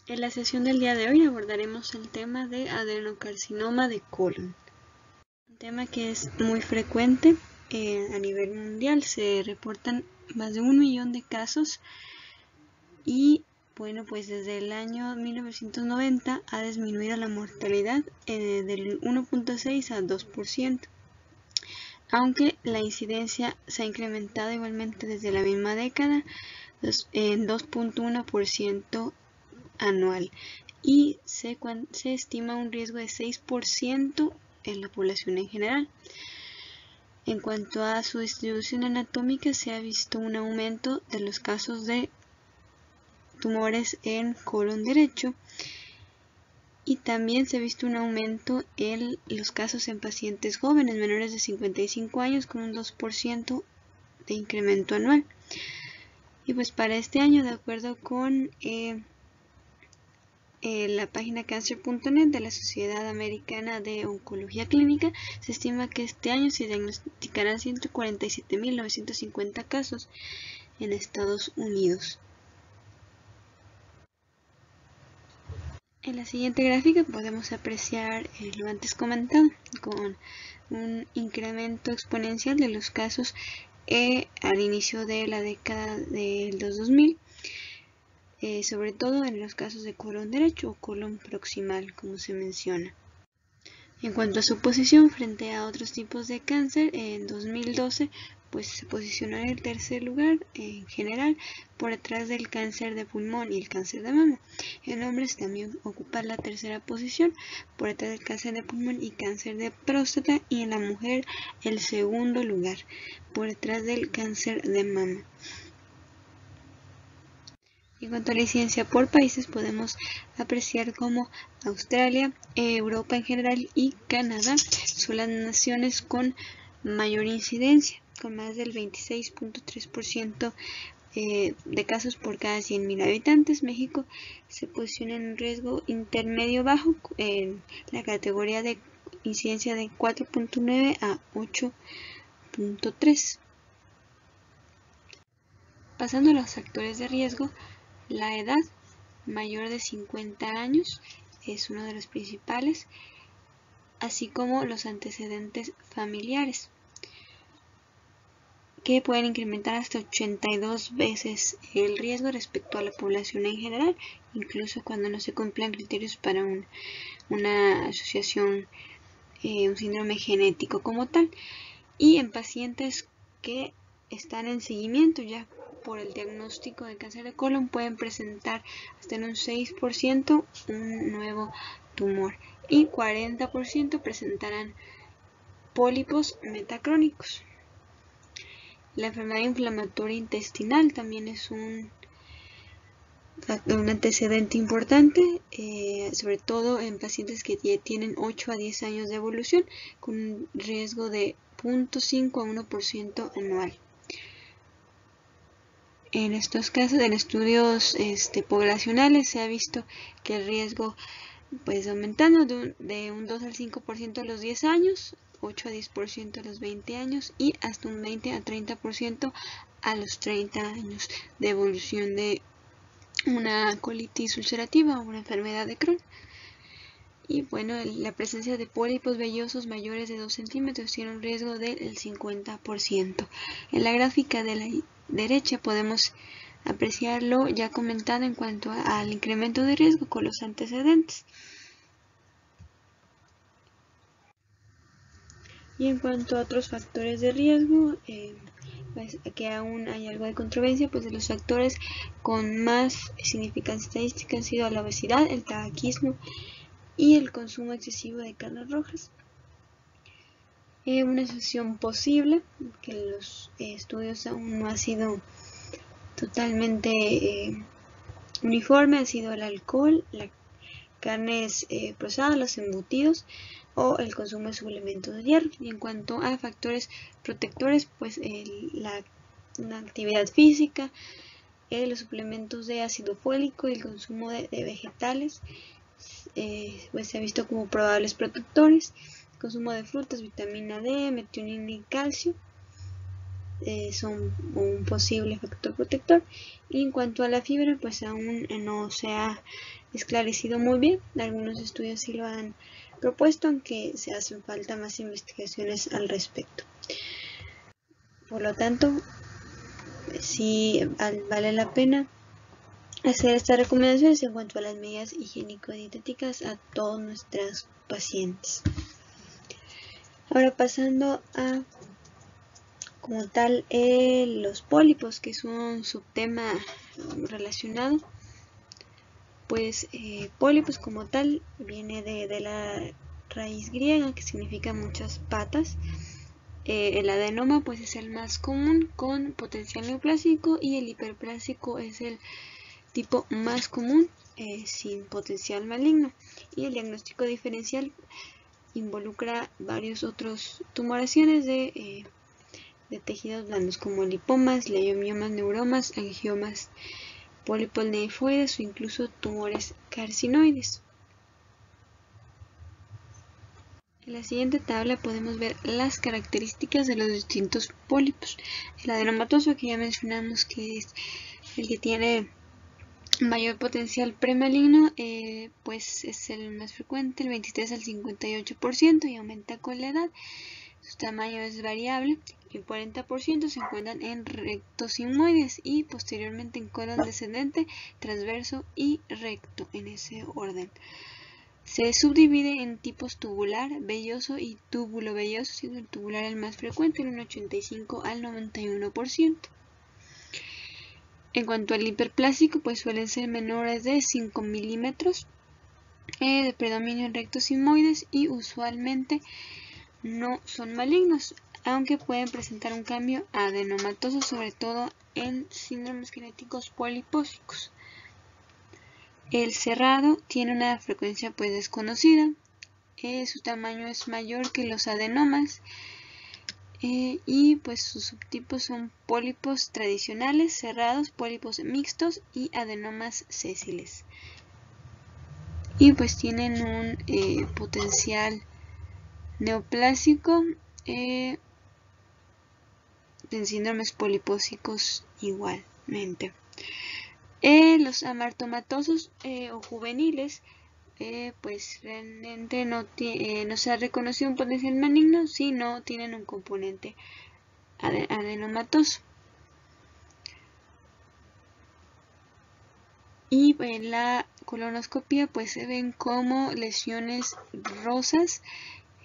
En la sesión del día de hoy abordaremos el tema de adenocarcinoma de colon, un tema que es muy frecuente a nivel mundial. Se reportan más de 1 millón de casos y bueno, pues desde el año 1990 ha disminuido la mortalidad del 1.6 a 2%, aunque la incidencia se ha incrementado igualmente desde la misma década en 2.1% anual, y se estima un riesgo de 6% en la población en general. En cuanto a su distribución anatómica, se ha visto un aumento de los casos de tumores en colon derecho, y también se ha visto un aumento en los casos en pacientes jóvenes menores de 55 años con un 2% de incremento anual. Y pues para este año, de acuerdo con la página cancer.net de la Sociedad Americana de Oncología Clínica, se estima que este año se diagnosticarán 147.950 casos en Estados Unidos. En la siguiente gráfica podemos apreciar lo antes comentado, con un incremento exponencial de los casos al inicio de la década de los 2000. Sobre todo en los casos de colon derecho o colon proximal, como se menciona. En cuanto a su posición frente a otros tipos de cáncer, en 2012 pues se posicionó en el tercer lugar en general, por detrás del cáncer de pulmón y el cáncer de mama. En hombres también ocupa la tercera posición, por detrás del cáncer de pulmón y cáncer de próstata, y en la mujer el segundo lugar, por detrás del cáncer de mama. En cuanto a la incidencia por países, podemos apreciar cómo Australia, Europa en general y Canadá son las naciones con mayor incidencia, con más del 26.3% de casos por cada 100.000 habitantes. México se posiciona en un riesgo intermedio bajo en la categoría de incidencia de 4.9 a 8.3. Pasando a los factores de riesgo, la edad mayor de 50 años es uno de los principales, así como los antecedentes familiares, que pueden incrementar hasta 82 veces el riesgo respecto a la población en general, incluso cuando no se cumplan criterios para una asociación, un síndrome genético como tal. Y en pacientes que están en seguimiento ya por el diagnóstico de cáncer de colon, pueden presentar hasta en un 6% un nuevo tumor, y 40% presentarán pólipos metacrónicos. La enfermedad inflamatoria intestinal también es un antecedente importante, sobre todo en pacientes que tienen 8 a 10 años de evolución, con un riesgo de 0.5 a 1% anual. En estos casos, en estudios poblacionales, se ha visto que el riesgo pues aumentando de un 2 al 5% a los 10 años, 8 a 10% a los 20 años y hasta un 20 a 30% a los 30 años de evolución de una colitis ulcerativa o una enfermedad de Crohn. Y bueno, la presencia de pólipos vellosos mayores de 2 centímetros tiene un riesgo del 50%. En la gráfica de la derecha podemos apreciarlo ya comentado en cuanto al incremento de riesgo con los antecedentes. Y en cuanto a otros factores de riesgo, pues que aún hay algo de controversia, pues de los factores con más significancia estadística han sido la obesidad, el tabaquismo y el consumo excesivo de carnes rojas. Una asociación posible, que los estudios aún no ha sido totalmente uniforme, ha sido el alcohol, las carnes procesadas, los embutidos o el consumo de suplementos de hierro. Y en cuanto a factores protectores, pues una actividad física, los suplementos de ácido fólico y el consumo de vegetales pues se ha visto como probables protectores. El consumo de frutas, vitamina D, metionina y calcio son un posible factor protector. Y en cuanto a la fibra, pues aún no se ha esclarecido muy bien. Algunos estudios sí lo han propuesto, aunque se hacen falta más investigaciones al respecto. Por lo tanto, sí vale la pena hacer estas recomendaciones en cuanto a las medidas higiénico-dietéticas a todos nuestros pacientes. Ahora pasando a como tal los pólipos, que es un subtema relacionado. Pues pólipos como tal viene de la raíz griega, que significa muchas patas. El adenoma pues es el más común con potencial neoplásico, y el hiperplásico es el tipo más común sin potencial maligno. Y el diagnóstico diferencial involucra varios otros tumoraciones de tejidos blandos, como lipomas, leiomiomas, neuromas, angiomas, pólipos linfoides o incluso tumores carcinoides. En la siguiente tabla podemos ver las características de los distintos pólipos. El adenomatoso, que ya mencionamos que es el que tiene mayor potencial premaligno, pues es el más frecuente, el 23 al 58%, y aumenta con la edad. Su tamaño es variable. El 40% se encuentran en rectos sigmoides y posteriormente en colon descendente, transverso y recto, en ese orden. Se subdivide en tipos tubular, velloso y túbulo velloso, siendo el tubular el más frecuente, en un 85 al 91%. En cuanto al hiperplásico, pues suelen ser menores de 5 milímetros, de predominio en rectos sigmoides, y usualmente no son malignos, aunque pueden presentar un cambio adenomatoso, sobre todo en síndromes genéticos polipósicos. El cerrado tiene una frecuencia pues desconocida, su tamaño es mayor que los adenomas, y pues sus subtipos son pólipos tradicionales, cerrados, pólipos mixtos y adenomas sésiles. Y pues tienen un potencial neoplásico en síndromes polipósicos igualmente. Los amartomatosos o juveniles, pues realmente no se ha reconocido un potencial maligno si no tienen un componente adenomatoso. Y en la colonoscopia pues se ven como lesiones rosas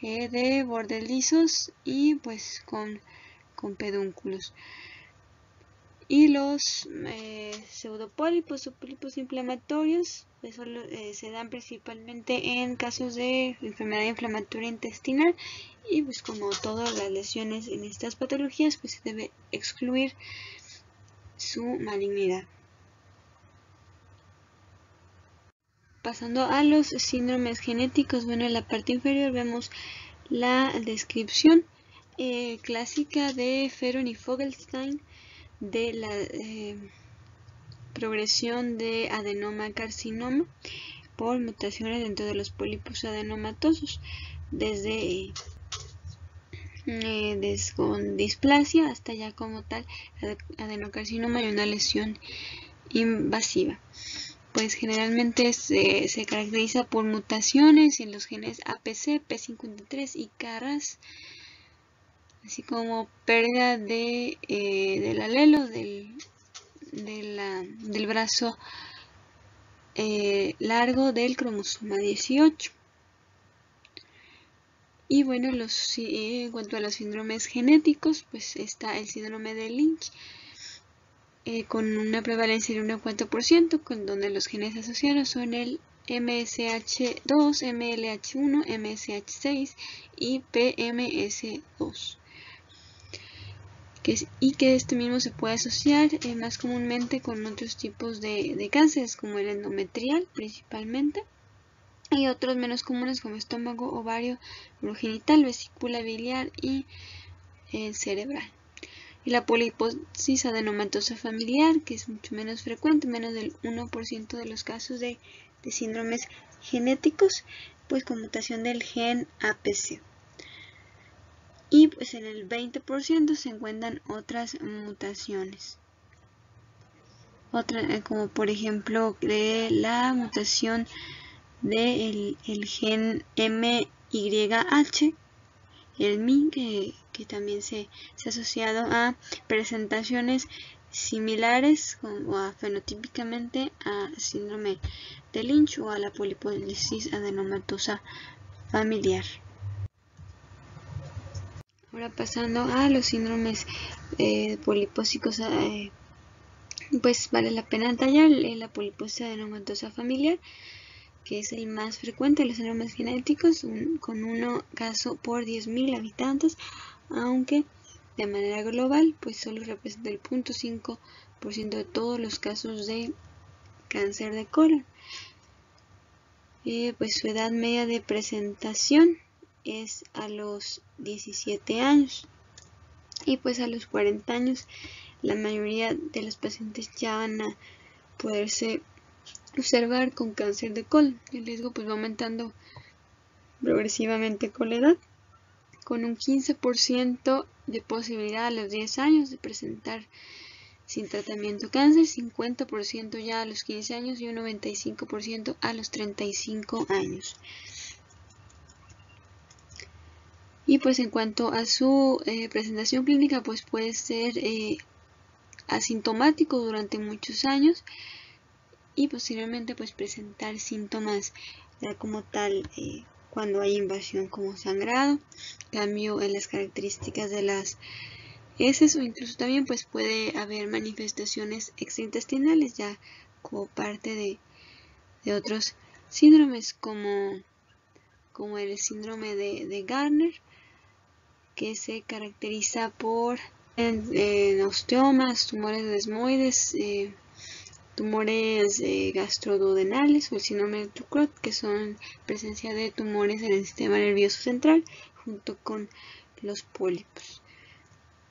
de bordes lisos y pues con pedúnculos. Y los pseudopólipos o pólipos inflamatorios pues solo, se dan principalmente en casos de enfermedad inflamatoria intestinal, y pues como todas las lesiones en estas patologías pues se debe excluir su malignidad. Pasando a los síndromes genéticos, bueno, en la parte inferior vemos la descripción clásica de Feron y Fogelstein de la progresión de adenoma-carcinoma por mutaciones dentro de los pólipos adenomatosos, desde con displasia hasta ya como tal adenocarcinoma y una lesión invasiva. Pues generalmente se caracteriza por mutaciones en los genes APC, P53 y KRAS, así como pérdida del alelo del brazo largo del cromosoma 18. Y bueno, en cuanto a los síndromes genéticos, pues está el síndrome de Lynch, con una prevalencia de 1 a 4%, con donde los genes asociados son el MSH2, MLH1, MSH6 y PMS2. Y que este mismo se puede asociar más comúnmente con otros tipos de cánceres, como el endometrial principalmente, y otros menos comunes como estómago, ovario, urogenital, vesícula biliar y cerebral. Y la poliposis adenomatosa familiar, que es mucho menos frecuente, menos del 1% de los casos de síndromes genéticos, pues con mutación del gen APC. Y pues en el 20% se encuentran otras mutaciones. como por ejemplo de la mutación del gen MYH, el MI, que también se ha asociado a presentaciones similares o fenotípicamente a síndrome de Lynch o a la poliposis adenomatosa familiar. Ahora pasando a los síndromes polipósicos, pues vale la pena detallar la poliposis adenomatosa familiar, que es el más frecuente de los síndromes genéticos, con 1 caso por 10.000 habitantes, aunque de manera global pues solo representa el 0.5% de todos los casos de cáncer de colon. Pues su edad media de presentación es a los 17 años, y pues a los 40 años la mayoría de los pacientes ya van a poderse observar con cáncer de colon. El riesgo pues va aumentando progresivamente con la edad, con un 15% de posibilidad a los 10 años de presentar sin tratamiento cáncer, 50% ya a los 15 años y un 95% a los 35 años. Y pues en cuanto a su presentación clínica, pues puede ser asintomático durante muchos años y posteriormente pues presentar síntomas como tal cuando hay invasión, como sangrado, cambio en las características de las heces, o incluso también pues puede haber manifestaciones extraintestinales ya como parte de otros síndromes como el síndrome de Gardner, que se caracteriza por osteomas, tumores desmoides, tumores gastroduodenales, o el síndrome de Ducrot, que son presencia de tumores en el sistema nervioso central junto con los pólipos.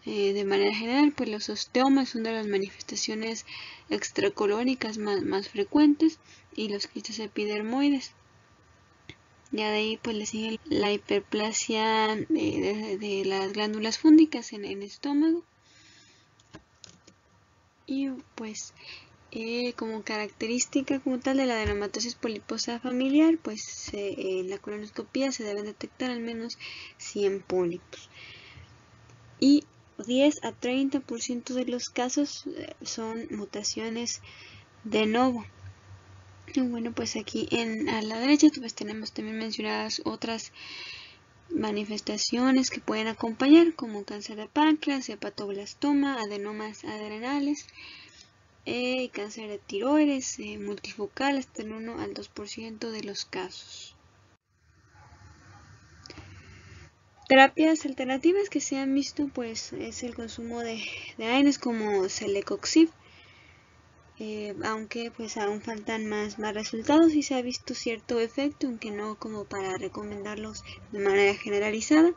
De manera general, pues los osteomas son de las manifestaciones extracolónicas más frecuentes, y los quistes epidermoides. Ya de ahí pues le sigue la hiperplasia de las glándulas fúngicas en el estómago. Y pues como característica como tal de la adenomatosis poliposa familiar, pues en la colonoscopia se deben detectar al menos 100 pólipos. Y 10 a 30% de los casos son mutaciones de novo. Y bueno, pues aquí a la derecha pues tenemos también mencionadas otras manifestaciones que pueden acompañar, como cáncer de páncreas, hepatoblastoma, adenomas adrenales, cáncer de tiroides, multifocal, hasta el 1 al 2% de los casos. Terapias alternativas que se han visto pues es el consumo de AINES como Celecoxib, aunque pues aún faltan más resultados y se ha visto cierto efecto, aunque no como para recomendarlos de manera generalizada.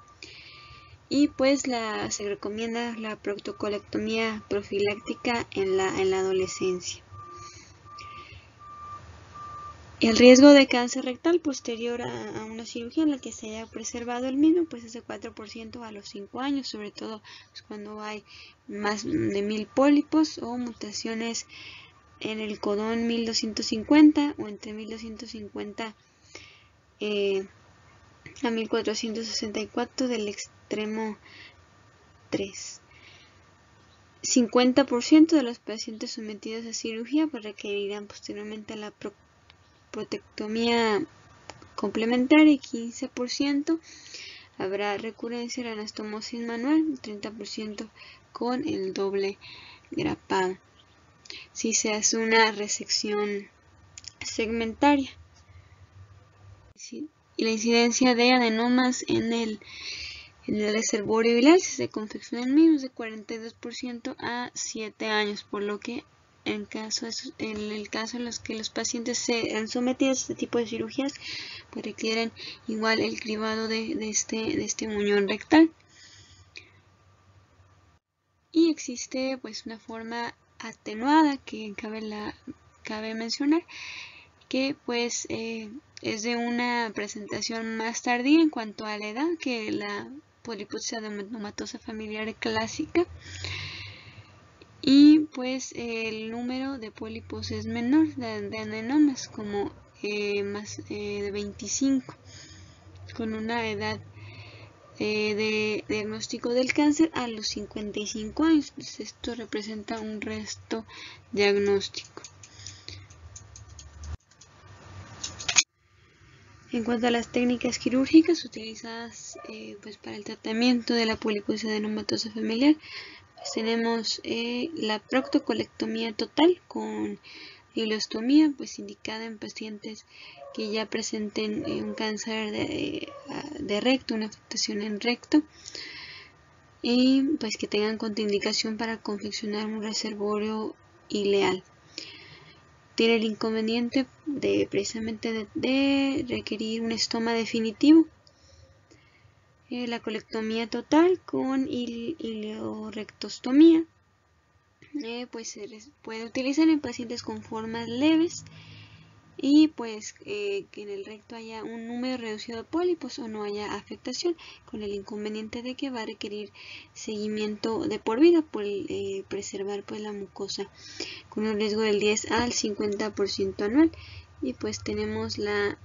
Y pues se recomienda la proctocolectomía profiláctica en la adolescencia. El riesgo de cáncer rectal posterior a una cirugía en la que se haya preservado el mismo pues es de 4% a los 5 años, sobre todo pues, cuando hay más de 1000 pólipos o mutaciones en el codón 1250 o entre 1250 a 1464 del extremo 3. 50% de los pacientes sometidos a cirugía pues requerirán posteriormente la protectomía complementaria, y 15% habrá recurrencia de la anastomosis manual, 30% con el doble grapado, si se hace una resección segmentaria. Y la incidencia de adenomas en el reservorio biliar, si se confecciona el mismo, es de 42% a 7 años, por lo que en el caso en los que los pacientes se han sometido a este tipo de cirugías, pues requieren igual el cribado de este muñón rectal. Y existe pues una forma atenuada que cabe mencionar, que pues es de una presentación más tardía en cuanto a la edad que la poliposis adenomatosa familiar clásica, y pues el número de pólipos es menor, de adenomas, como más de 25, con una edad de diagnóstico del cáncer a los 55 años. Entonces esto representa un resto diagnóstico. En cuanto a las técnicas quirúrgicas utilizadas pues para el tratamiento de la poliposis adenomatosa familiar, pues tenemos la proctocolectomía total con ileostomía, pues indicada en pacientes que ya presenten un cáncer de recto, una afectación en recto, y pues que tengan contraindicación para confeccionar un reservorio ileal. Tiene el inconveniente precisamente de requerir un estoma definitivo. La colectomía total con ileorectostomía pues se puede utilizar en pacientes con formas leves y pues que en el recto haya un número reducido de pólipos o no haya afectación, con el inconveniente de que va a requerir seguimiento de por vida por preservar pues la mucosa, con un riesgo del 10 al 50% anual. Y pues tenemos la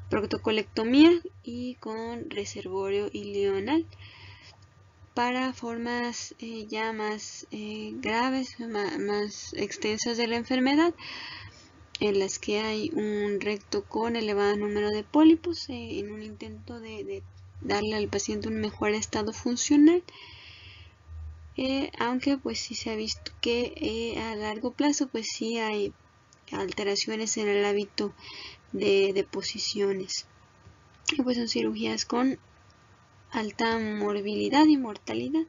proctocolectomía y con reservorio ileoanal para formas ya más graves, más extensas de la enfermedad, en las que hay un recto con elevado número de pólipos, en un intento de darle al paciente un mejor estado funcional, aunque pues sí se ha visto que a largo plazo pues sí hay alteraciones en el hábito de posiciones, y pues son cirugías con alta morbilidad y mortalidad,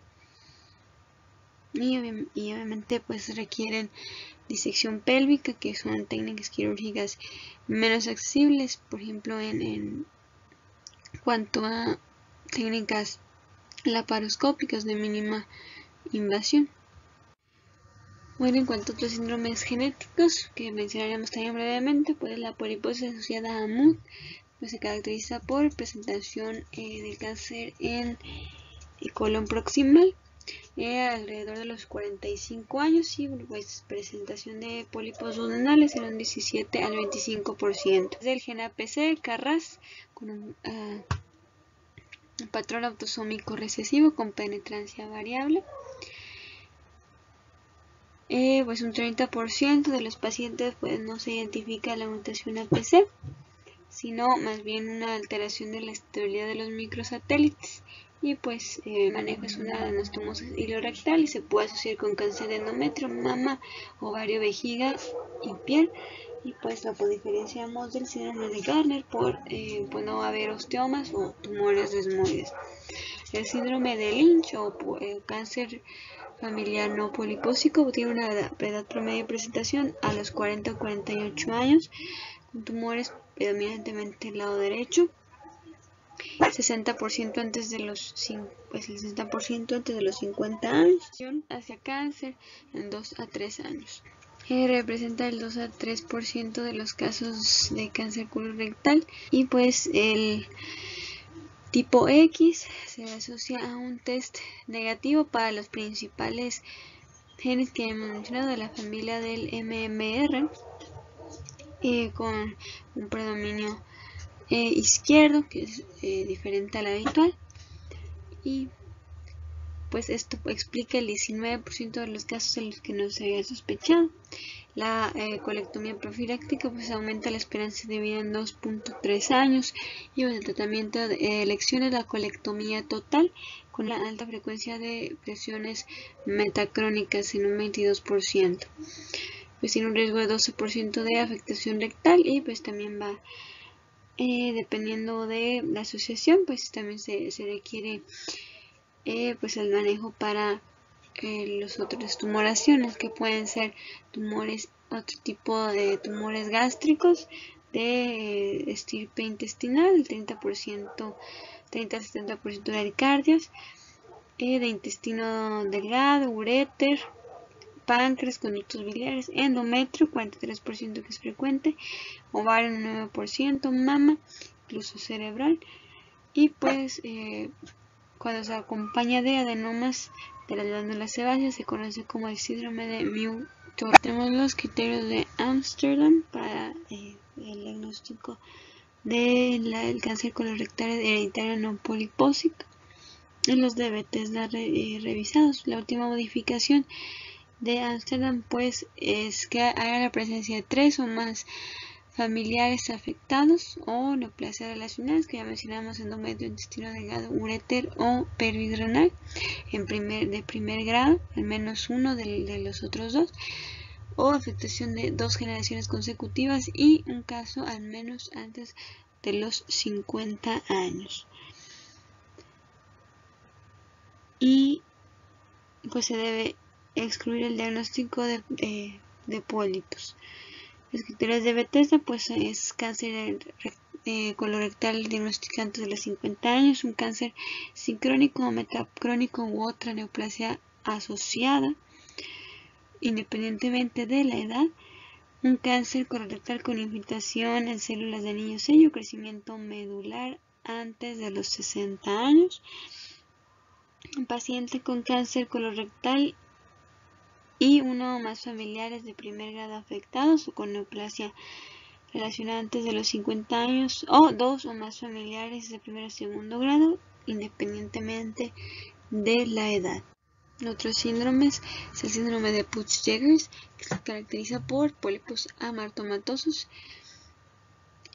y obviamente pues requieren disección pélvica, que son técnicas quirúrgicas menos accesibles, por ejemplo en cuanto a técnicas laparoscópicas de mínima invasión. Bueno, en cuanto a otros síndromes genéticos que mencionaremos también brevemente, pues la poliposis asociada a MUD pues se caracteriza por presentación del cáncer en el colon proximal alrededor de los 45 años, y pues presentación de pólipos duodenales en un 17 al 25%. Del gen APC, CARRAS, con un patrón autosómico recesivo con penetrancia variable. Pues un 30% de los pacientes pues no se identifica la mutación APC, sino más bien una alteración de la estabilidad de los microsatélites, y pues el manejo es una anastomosis ileorectal y se puede asociar con cáncer de endometrio, mama, ovario, vejiga y piel. Y pues lo diferenciamos del síndrome de Gardner por pues no haber osteomas o tumores desmoides. El síndrome de Lynch o cáncer familiar no polipósico tiene una edad promedio de presentación a los 40 o 48 años, con tumores predominantemente del lado derecho, 60% antes de los 50 años, hacia cáncer en 2 a 3 años. Representa el 2 a 3% de los casos de cáncer colorectal, y pues el tipo X se asocia a un test negativo para los principales genes que hemos mencionado de la familia del MMR, con un predominio izquierdo, que es diferente al habitual, y pues esto explica el 19% de los casos en los que no se había sospechado. La colectomía profiláctica pues aumenta la esperanza de vida en 2.3 años, y pues el tratamiento de elección es la colectomía total con la alta frecuencia de presiones metacrónicas en un 22%. Pues tiene un riesgo de 12% de afectación rectal, y pues también va dependiendo de la asociación, pues también se requiere pues el manejo para los otras tumoraciones, que pueden ser tumores, otro tipo de tumores gástricos de estirpe intestinal, el 30% al 70% de aricardias, de intestino delgado, uréter, páncreas, conductos biliares, endometrio, 43% que es frecuente, ovario 9%, mama, incluso cerebral, y pues cuando se acompaña de adenomas de las glándulas sebáceas se conoce como el síndrome de Muir. Tenemos los criterios de Amsterdam para el diagnóstico del cáncer colorectal hereditario no polipósico en los de Bethesda revisados. La última modificación de Amsterdam pues es que haya la presencia de 3 o más familiares afectados o neoplasias relacionadas, que ya mencionamos: endometrio, intestino delgado, uréter o pelvis renal de primer grado, al menos uno de los otros dos, o afectación de 2 generaciones consecutivas y un caso al menos antes de los 50 años. Y pues se debe excluir el diagnóstico de pólipos. Los criterios de Bethesda pues es cáncer colorectal diagnosticado antes de los 50 años, un cáncer sincrónico o metacrónico u otra neoplasia asociada, independientemente de la edad, un cáncer colorectal con infiltración en células de niño sello, crecimiento medular antes de los 60 años, un paciente con cáncer colorectal y uno o más familiares de primer grado afectados o con neoplasia relacionada antes de los 50 años, o 2 o más familiares de primer o segundo grado, independientemente de la edad. Otros síndromes es el síndrome de Peutz-Jeghers, que se caracteriza por pólipos amartomatosos,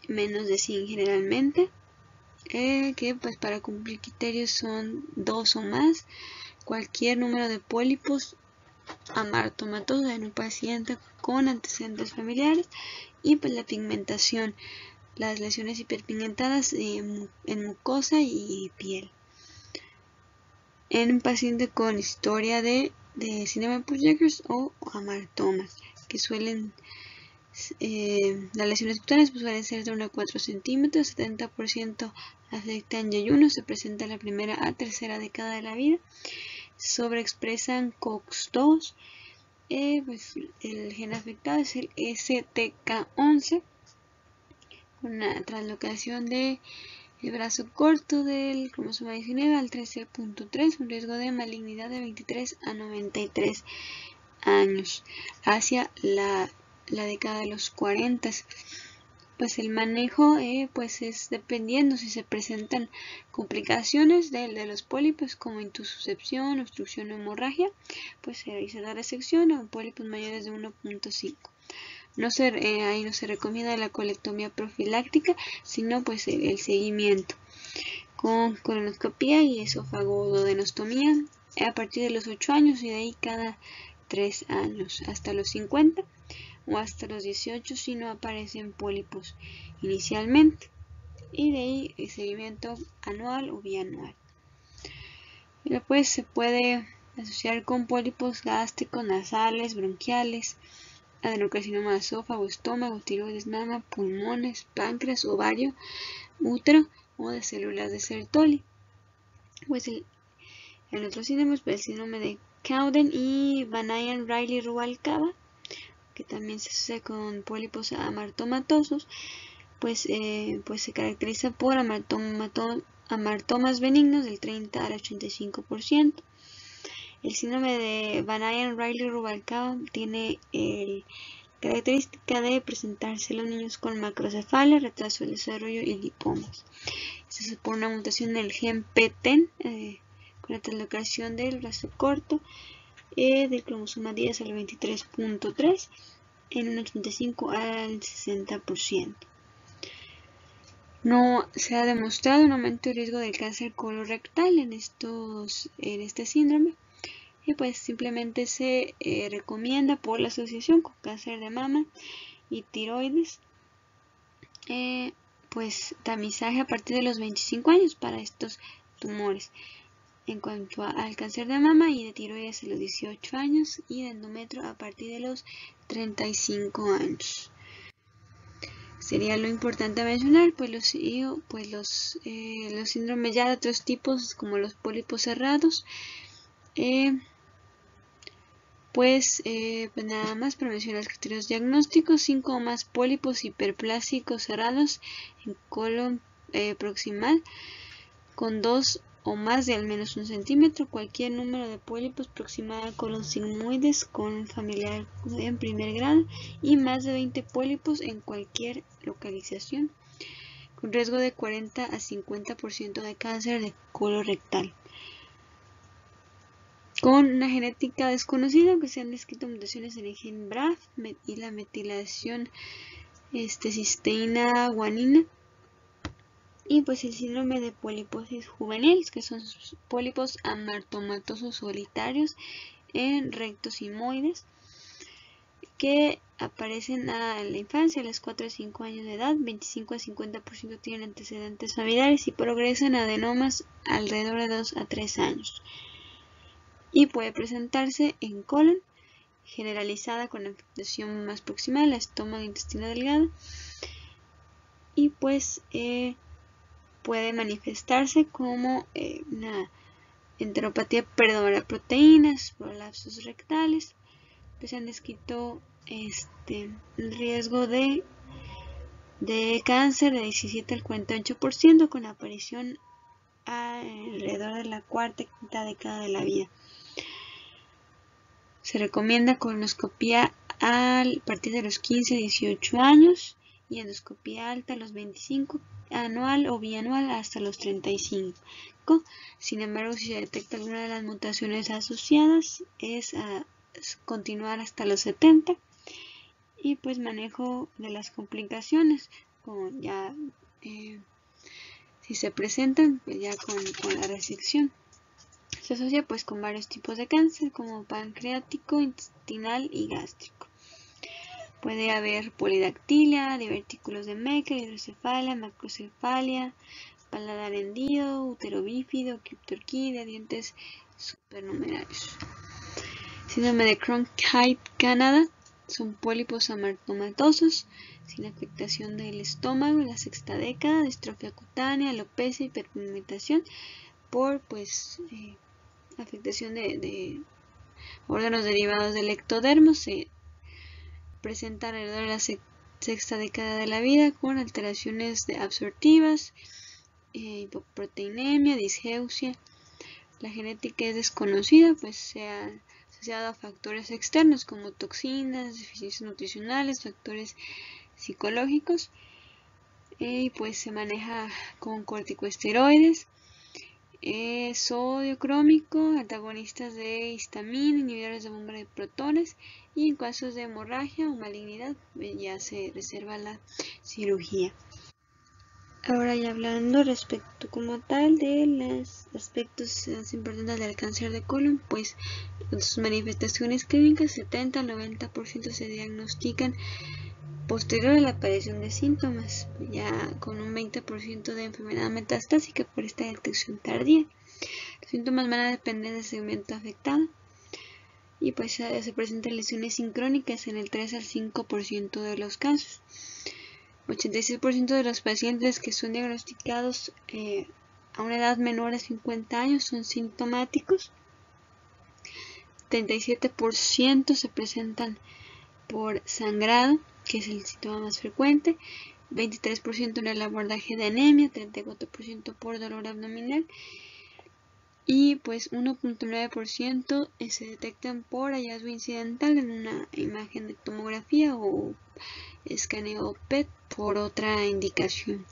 menos de 100 generalmente, que pues para cumplir criterios son 2 o más, cualquier número de pólipos amartomatosos en un paciente con antecedentes familiares, y pues la pigmentación, las lesiones hiperpigmentadas en mucosa y piel. En un paciente con historia de síndrome de Peutz-Jeghers o amartomas, que suelen, las lesiones cutáneas pues suelen ser de 1 a 4 centímetros, 70% afectan yeyuno, se presenta en la primera a tercera década de la vida, sobreexpresan COX-2, pues el gen afectado es el STK11, con una translocación del brazo corto del cromosoma 19 al 13.3, un riesgo de malignidad de 23 a 93 años, hacia la década de los 40. Pues el manejo pues es dependiendo si se presentan complicaciones de los pólipos como intususcepción, obstrucción o hemorragia, pues se realiza la resección a pólipos mayores de 1.5. Ahí no se recomienda la colectomía profiláctica, sino pues el seguimiento con colonoscopía y esófago-duodenostomía a partir de los 8 años y de ahí cada 3 años hasta los 50 o hasta los 18 si no aparecen pólipos inicialmente, y de ahí el seguimiento anual o bianual. Y después se puede asociar con pólipos gástricos, nasales, bronquiales, adenocarcinoma de esófago, estómago, tiroides, mama, pulmones, páncreas, ovario, útero o de células de Sertoli. Pues el otro síndrome es el síndrome de Cowden y Banayan-Riley-Rubalcaba, que también se asocia con pólipos amartomatosos, pues se caracteriza por amartomas benignos del 30 al 85%. El síndrome de Banayan-Riley-Rubalcaba tiene característica de presentarse en los niños con macrocefalia, retraso del desarrollo y lipomas. Esto es por una mutación en el gen PTEN, con la translocación del brazo corto del cromosoma 10 al 23.3 en un 85 al 60%. No se ha demostrado un aumento de riesgo del cáncer colorectal en este síndrome, y pues simplemente se recomienda por la asociación con cáncer de mama y tiroides, pues tamizaje a partir de los 25 años para estos tumores. En cuanto al cáncer de mama y de tiroides a los 18 años y de endometrio a partir de los 35 años. Sería lo importante mencionar, pues los síndromes ya de otros tipos como los pólipos cerrados, pues nada más para mencionar los criterios diagnósticos: 5 o más pólipos hiperplásicos cerrados en colon proximal con 2 o más de al menos 1 centímetro, cualquier número de pólipos proximal al colon sigmoides con un familiar en primer grado y más de 20 pólipos en cualquier localización, con riesgo de 40 a 50% de cáncer de colorectal. Con una genética desconocida, aunque se han descrito mutaciones en el gen BRAF y la metilación cisteína guanina. Y pues el síndrome de poliposis juvenil, que son pólipos amartomatosos solitarios en rectos sigmoides, que aparecen a la infancia, a los 4 a 5 años de edad, 25 a 50% tienen antecedentes familiares y progresan a adenomas alrededor de 2 a 3 años. Y puede presentarse en colon, generalizada con afectación más proximal, estómago e intestino delgado, y pues puede manifestarse como una enteropatía perdedora de proteínas, prolapsos rectales. Pues se han descrito el riesgo de cáncer de 17 al 48% con aparición alrededor de la cuarta y quinta década de la vida. Se recomienda colonoscopia a partir de los 15 a 18 años y endoscopia alta a los 25, anual o bianual hasta los 35. Sin embargo, si se detecta alguna de las mutaciones asociadas, es a continuar hasta los 70. Y pues manejo de las complicaciones, como ya si se presentan, pues ya con la resección. Se asocia pues con varios tipos de cáncer, como pancreático, intestinal y gástrico. Puede haber polidactilia, divertículos de Meckel, hidrocefalia, macrocefalia, paladar hendido, útero bífido, criptorquídea, dientes supernumerarios. Síndrome de Cronkite-Canada son pólipos amartomatosos sin afectación del estómago en la sexta década, distrofia cutánea, alopecia, hiperpigmentación por afectación de órganos derivados del ectodermo. Se presenta alrededor de la sexta década de la vida con alteraciones absortivas, hipoproteinemia, disgeusia. La genética es desconocida, pues se ha asociado a factores externos como toxinas, deficiencias nutricionales, factores psicológicos, y pues se maneja con corticosteroides, sodio crómico, antagonistas de histamina, inhibidores de bomba de protones, y en casos de hemorragia o malignidad ya se reserva la cirugía. Ahora ya hablando respecto como tal de los aspectos más importantes del cáncer de colon, pues sus manifestaciones clínicas, 70 al 90% se diagnostican posterior a la aparición de síntomas, ya con un 20% de enfermedad metastásica por esta detección tardía. Los síntomas van a depender del segmento afectado y pues se presentan lesiones sincrónicas en el 3 al 5% de los casos. 86% de los pacientes que son diagnosticados a una edad menor de 50 años son sintomáticos. 37% se presentan por sangrado, que es el síntoma más frecuente, 23% en el abordaje de anemia, 34% por dolor abdominal y pues 1.9% se detectan por hallazgo incidental en una imagen de tomografía o escaneo PET por otra indicación.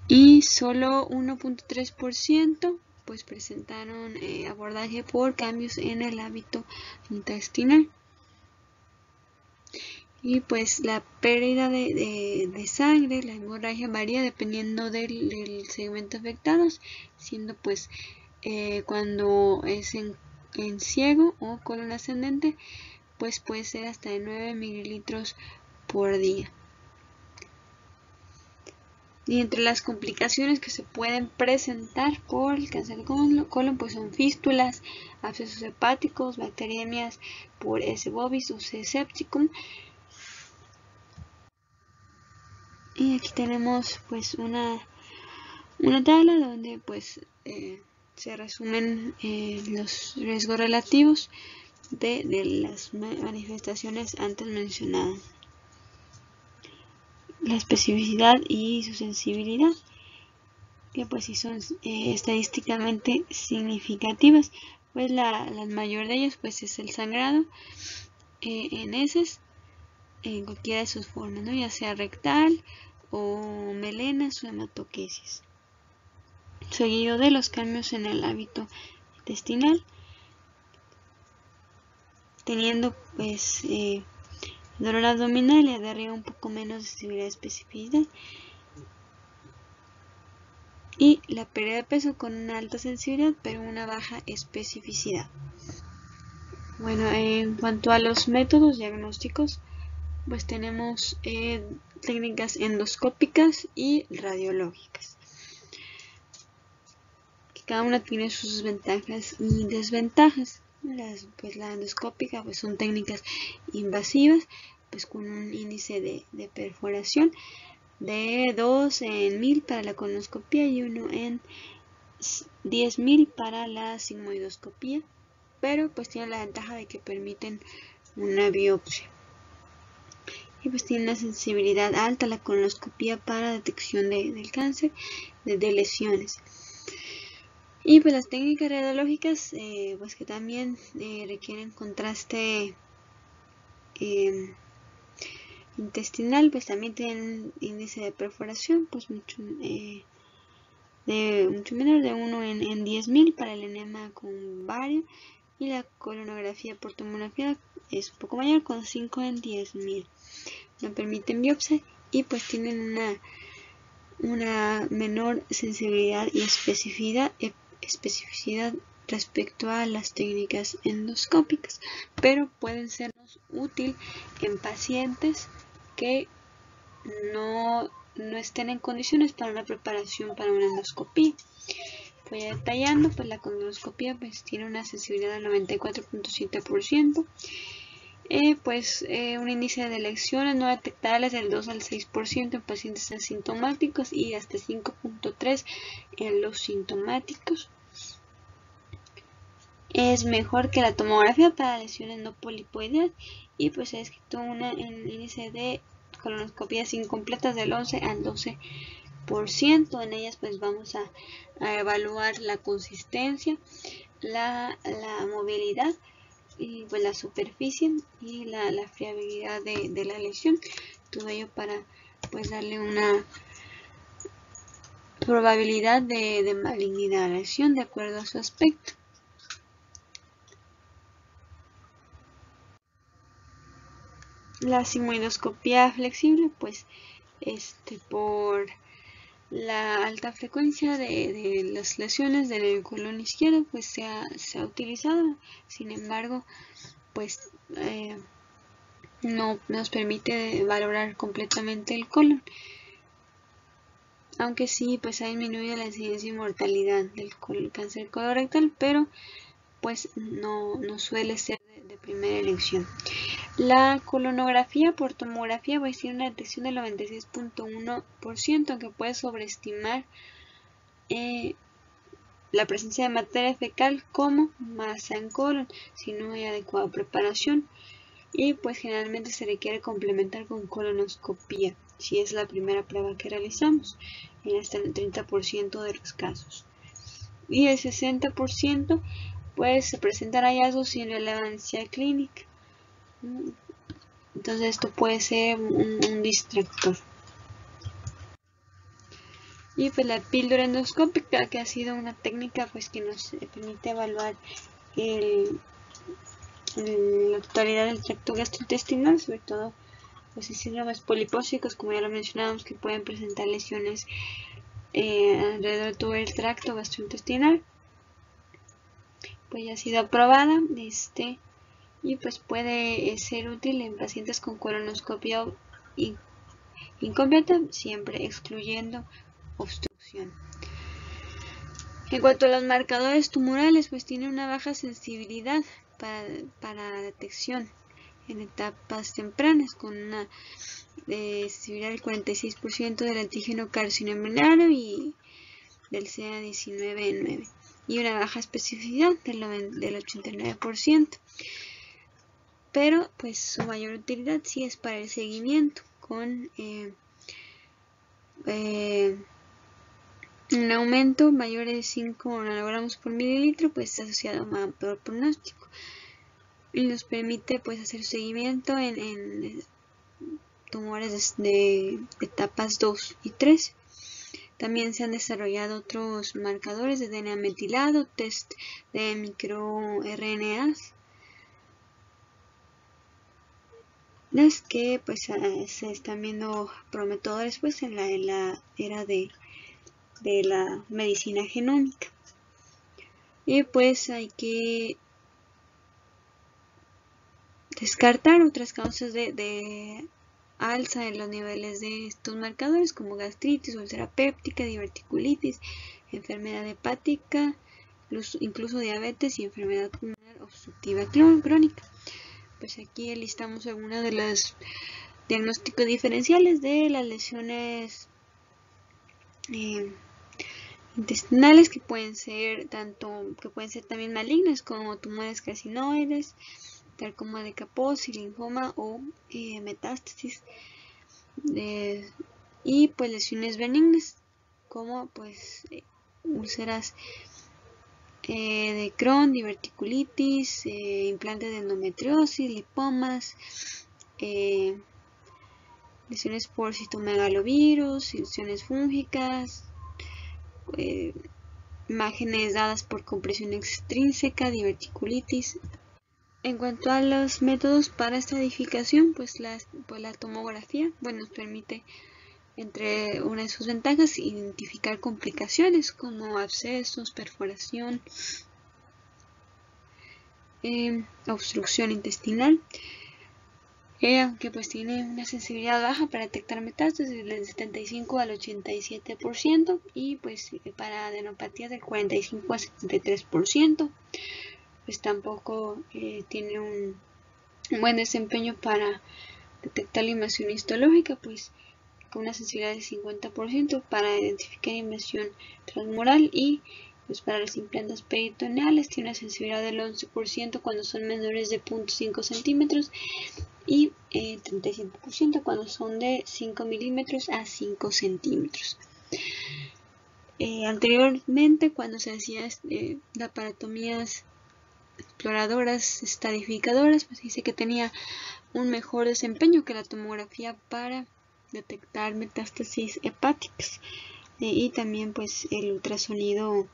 Y solo 1.3% pues presentaron abordaje por cambios en el hábito intestinal. Y pues la pérdida de sangre, la hemorragia varía dependiendo del segmento afectado, siendo pues cuando es en ciego o colon ascendente, pues puede ser hasta de 9 mililitros por día. Y entre las complicaciones que se pueden presentar por el cáncer de colon, pues son fístulas, abscesos hepáticos, bacteriemias por S. bovis o C. septicum. Y aquí tenemos pues una tabla donde pues se resumen los riesgos relativos de las manifestaciones antes mencionadas, la especificidad y su sensibilidad. que pues sí son estadísticamente significativas. Pues la mayor de ellas pues es el sangrado en heces, en cualquiera de sus formas, ¿no? Ya sea rectal o melenas o hematoquesis, seguido de los cambios en el hábito intestinal, teniendo pues dolor abdominal y diarrea un poco menos de sensibilidad y especificidad, y la pérdida de peso con una alta sensibilidad pero una baja especificidad. Bueno, en cuanto a los métodos diagnósticos, pues tenemos técnicas endoscópicas y radiológicas, que cada una tiene sus ventajas y desventajas. Pues la endoscópica pues son técnicas invasivas, pues con un índice de perforación de 2 en 1000 para la colonoscopia y 1 en 10.000 para la sigmoidoscopia, pero pues tiene la ventaja de que permiten una biopsia. Y pues tiene una sensibilidad alta a la colonoscopia para detección del cáncer, de lesiones. Y pues las técnicas radiológicas, pues que también requieren contraste intestinal, pues también tienen índice de perforación, pues mucho menor, de 1 en 10.000 para el enema con bario, y la colonografía por tomografía es un poco mayor, con 5 en 10.000. No permiten biopsia y pues tienen una menor sensibilidad y especificidad respecto a las técnicas endoscópicas, pero pueden sernos útil en pacientes que no estén en condiciones para una preparación para una endoscopía. Voy detallando, pues la colonoscopia pues tiene una sensibilidad del 94.7%, un índice de lesiones no detectables del 2 al 6% en pacientes asintomáticos y hasta 5.3% en los sintomáticos. Es mejor que la tomografía para lesiones no polipoideas, y pues se ha descrito un índice de colonoscopías incompletas del 11 al 12%. En ellas pues vamos a evaluar la consistencia, la movilidad y pues la superficie y la friabilidad de la lesión, todo ello para pues darle una probabilidad de malignidad a la lesión de acuerdo a su aspecto. La sigmoidoscopía flexible, pues por la alta frecuencia de las lesiones del colon izquierdo, pues se ha utilizado. Sin embargo, pues no nos permite valorar completamente el colon, aunque sí pues ha disminuido la incidencia y mortalidad del cáncer colorectal, pero pues no suele ser de primera elección. La colonografía por tomografía pues tiene una detección del 96.1%, aunque puede sobreestimar la presencia de materia fecal como masa en colon si no hay adecuada preparación, y pues generalmente se requiere complementar con colonoscopía si es la primera prueba que realizamos, en hasta el 30% de los casos, y el 60% pues se presentan hallazgos sin relevancia clínica. Entonces esto puede ser un distractor. Y pues la píldora endoscópica, que ha sido una técnica pues que nos permite evaluar la totalidad del tracto gastrointestinal, sobre todo pues síndromes polipósicos, como ya lo mencionábamos, que pueden presentar lesiones alrededor de todo el tracto gastrointestinal. Pues ya ha sido aprobada y pues puede ser útil en pacientes con colonoscopia incompleta, siempre excluyendo obstrucción. En cuanto a los marcadores tumorales, pues tiene una baja sensibilidad para detección en etapas tempranas, con una sensibilidad del 46% del antígeno carcinoembryonal y del CA19-9, y una baja especificidad del 89%. Pero pues su mayor utilidad sí es para el seguimiento con un aumento mayor de 5 nanogramos por mililitro, pues está asociado a un peor pronóstico y nos permite pues hacer seguimiento en tumores de etapas 2 y 3. También se han desarrollado otros marcadores de DNA metilado, test de microRNAs, las que pues se están viendo prometedores pues en la era de la medicina genómica. Y pues hay que descartar otras causas de alza en los niveles de estos marcadores como gastritis, úlcera péptica, diverticulitis, enfermedad hepática, incluso diabetes y enfermedad pulmonar obstructiva crónica. Pues aquí listamos algunos de los diagnósticos diferenciales de las lesiones intestinales que pueden ser también malignas como tumores carcinoides, tal como de Kaposi, linfoma o metástasis, y pues lesiones benignas como pues úlceras de Crohn, diverticulitis, implantes de endometriosis, lipomas, lesiones por citomegalovirus, lesiones fúngicas, imágenes dadas por compresión extrínseca, diverticulitis. En cuanto a los métodos para estadificación, pues la tomografía nos permite, entre una de sus ventajas, identificar complicaciones como abscesos, perforación, obstrucción intestinal, aunque pues tiene una sensibilidad baja para detectar metástasis del 75 al 87% y pues para adenopatías del 45 al 73%. Pues tampoco tiene un buen desempeño para detectar la invasión histológica, pues con una sensibilidad del 50% para identificar invasión transmural, y pues para los implantes peritoneales tiene una sensibilidad del 11% cuando son menores de 0.5 centímetros y 35% cuando son de 5 milímetros a 5 centímetros. Anteriormente, cuando se hacían laparotomías exploradoras, estadificadoras, pues dice que tenía un mejor desempeño que la tomografía para detectar metástasis hepáticas, y también pues el ultrasonido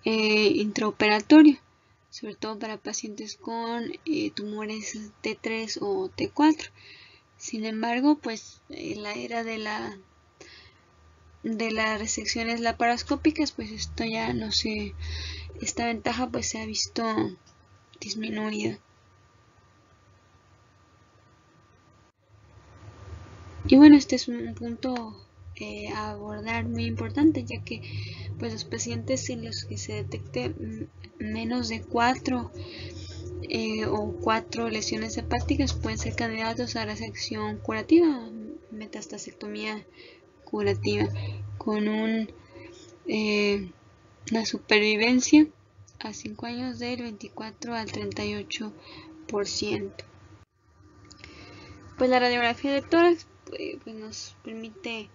intraoperatorio, sobre todo para pacientes con tumores T3 o T4. Sin embargo, pues en la era de las resecciones laparoscópicas, pues esto ya no se, esta ventaja pues se ha visto disminuida. Y bueno, este es un punto a abordar muy importante, ya que pues los pacientes en los que se detecte menos de 4 o 4 lesiones hepáticas pueden ser candidatos a resección curativa, metastasectomía curativa, con una supervivencia a 5 años del 24 al 38%. Pues la radiografía de tórax pues nos permite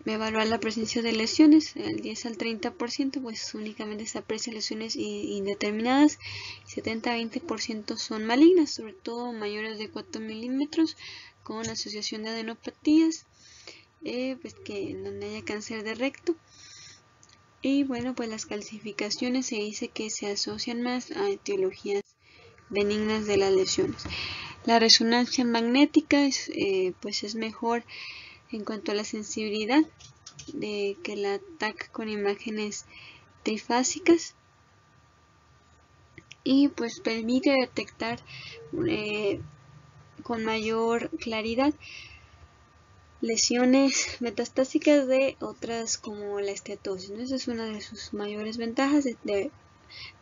evaluar la presencia de lesiones. El 10 al 30% pues únicamente se aprecian lesiones indeterminadas, 70-20% son malignas, sobre todo mayores de 4 milímetros con asociación de adenopatías, pues que donde haya cáncer de recto. Y bueno, pues las calcificaciones se dice que se asocian más a etiologías benignas de las lesiones. La resonancia magnética pues es mejor en cuanto a la sensibilidad que la TAC con imágenes trifásicas, y pues permite detectar con mayor claridad lesiones metastásicas de otras como la esteatosis, ¿no? Esa es una de sus mayores ventajas, de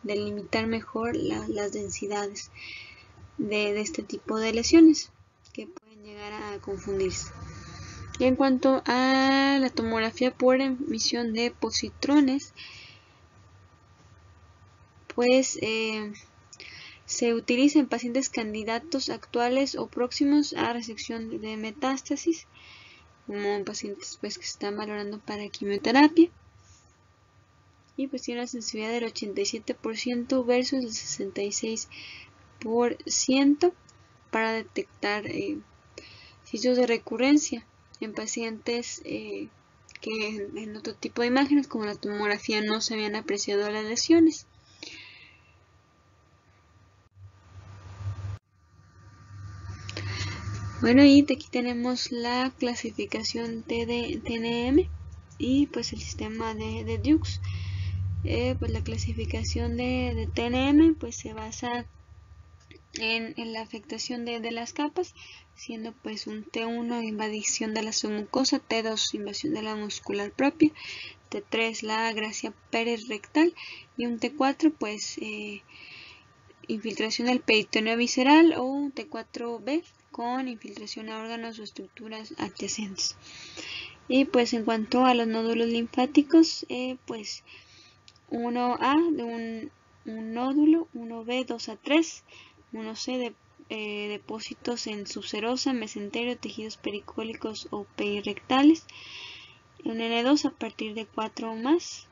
delimitar mejor las densidades de este tipo de lesiones que pueden llegar a confundirse. Y en cuanto a la tomografía por emisión de positrones, pues se utiliza en pacientes candidatos actuales o próximos a resección de metástasis, como pacientes pues que están valorando para quimioterapia, y pues tiene una sensibilidad del 87% versus el 66% para detectar sitios de recurrencia en pacientes que en otro tipo de imágenes como la tomografía no se habían apreciado las lesiones. Bueno, y aquí tenemos la clasificación TNM y pues el sistema de Dukes. Pues la clasificación de TNM pues se basa en la afectación de las capas, siendo pues un T1 invasión de la submucosa, T2 invasión de la muscular propia, T3 la Gracia Pérez rectal y un T4 pues infiltración del peritoneo visceral, o un T4B con infiltración a órganos o estructuras adyacentes. Y pues en cuanto a los nódulos linfáticos, pues 1A de un nódulo, 1B 2 a 3, 1C de depósitos en subserosa, mesenterio, tejidos pericólicos o perirectales, un N2 a partir de 4 o más,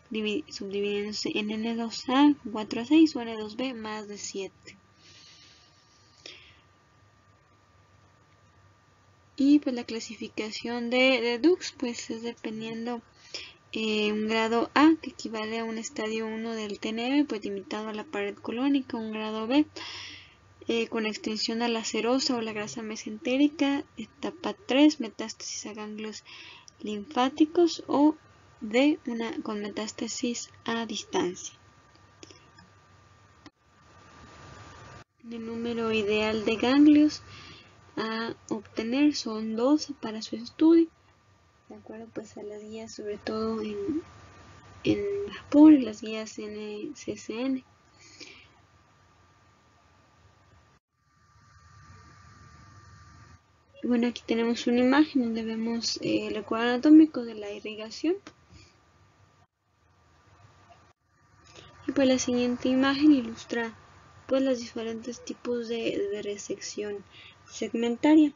subdividiéndose en N2A 4 a 6 o N2B más de 7. Y pues la clasificación de Dukes pues es dependiendo un grado A, que equivale a un estadio 1 del TNM, pues limitado a la pared colónica, un grado B con extensión a la serosa o la grasa mesentérica, etapa 3, metástasis a ganglios linfáticos, o D, con metástasis a distancia. El número ideal de ganglios a obtener son 12 para su estudio, de acuerdo pues a las guías, sobre todo en Japón, las guías NCCN. Bueno, aquí tenemos una imagen donde vemos el cuadro anatómico de la irrigación. Y pues la siguiente imagen ilustra pues los diferentes tipos de resección segmentaria.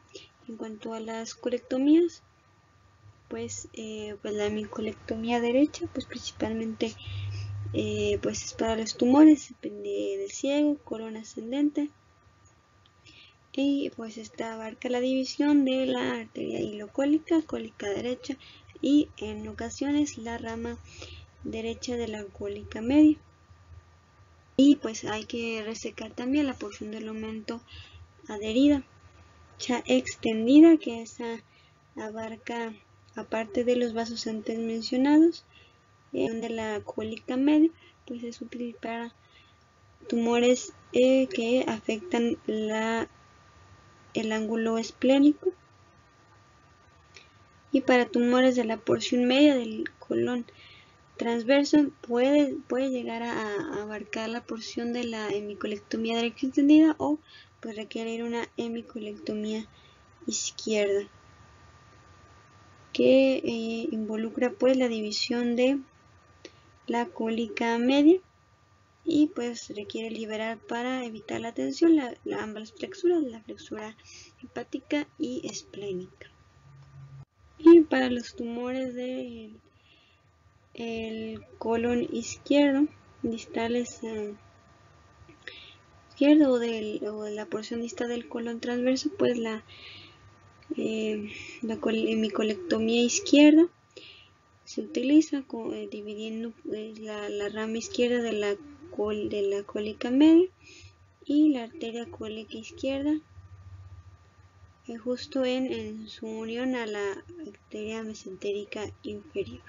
En cuanto a las colectomías, pues la hemicolectomía derecha, pues principalmente pues es para los tumores, depende del ciego, colon ascendente, y pues esta abarca la división de la arteria hilocólica, cólica derecha, y en ocasiones la rama derecha de la cólica media. Y pues hay que resecar también la porción del aumento adherida, ya extendida, que esa abarca, aparte de los vasos antes mencionados, de la cólica media, pues es útil para tumores que afectan el ángulo esplénico, y para tumores de la porción media del colon transverso puede llegar a abarcar la porción de la hemicolectomía derecha extendida, o pues requerir una hemicolectomía izquierda, que involucra pues la división de la cólica media, y pues requiere liberar para evitar la tensión ambas flexuras, la flexura hepática y esplénica. Y para los tumores del colon izquierdo, distales izquierdo, o de la porción distal del colon transverso, pues la hemicolectomía izquierda se utiliza dividiendo la rama izquierda de la cólica media y la arteria cólica izquierda justo en su unión a la arteria mesentérica inferior.